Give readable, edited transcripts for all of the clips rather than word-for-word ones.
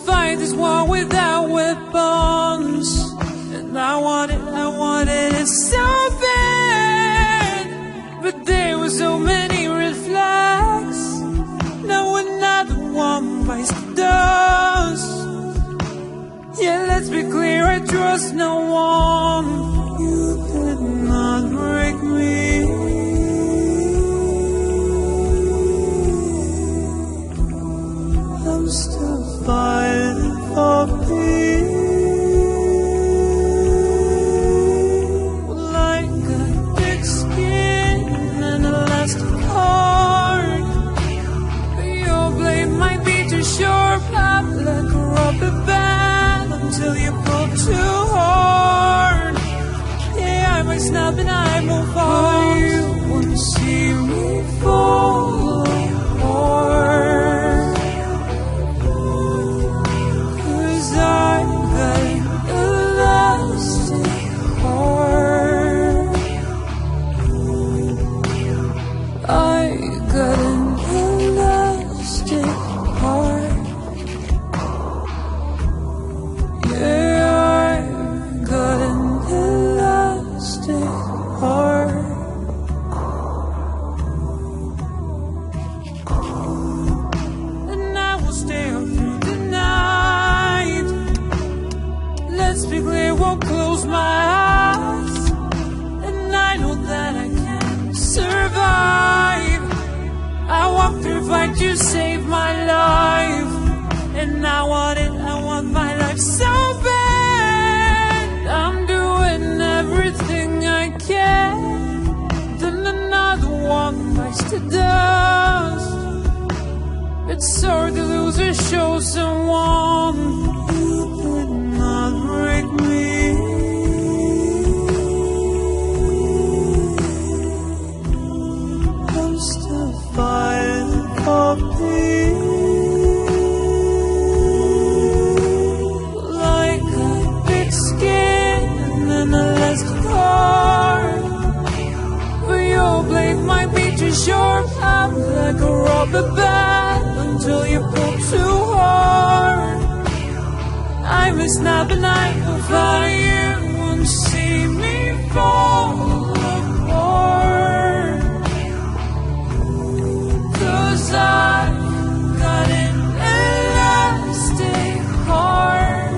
fight this war without weapons. And I wanted it so bad, but there were so many red flags. Now another one bites the dust. Yeah, let's be clear, I trust no one. You cannot break me. I'm still fighting for peace. Like a thick skin and elastic heart. Your blade might be too sharp, I'm like a rubber band until you pull too hard. Yeah, I might snap and I move on. You won't see me fall apart. 'Cause I got an elastic heart. I got an elastic heart. Yeah, I got an elastic heart. And I will stay up through the night. Let's be clear, won't close my eyes. And I know that I can survive. I walk through fight to save my life. And I want my life so bad. I'm doing everything I can. Then another one bites the dust. It's hard to lose or show someone. You could not break me. I'm still fighting for peace. Like a thick skin and an elastic heart. But your blade might be too sharp, I'm like a rubber band until you pull too hard. I may snap and I will fire. You won't see me fall apart. 'Cause I got an elastic heart.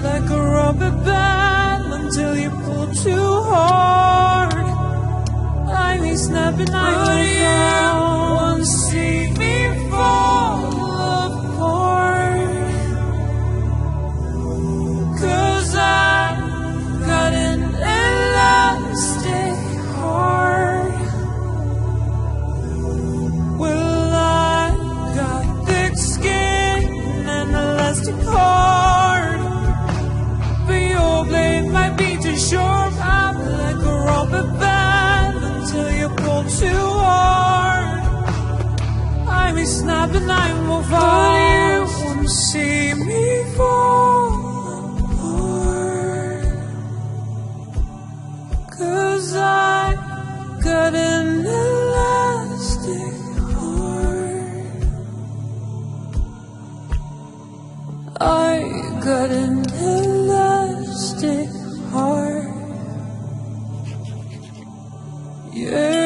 Like a rubber band until you pull too hard. I may snap and I won't see me fall apart. 'Cause I got an elastic heart. Well, I got thick skin and elastic heart. Blade might be too sharp, I'm like a rubber band until you pull too hard. I may snap and I move on. You won't see me fall apart. 'Cause I got an elastic heart. I got an elastic heart. Yeah.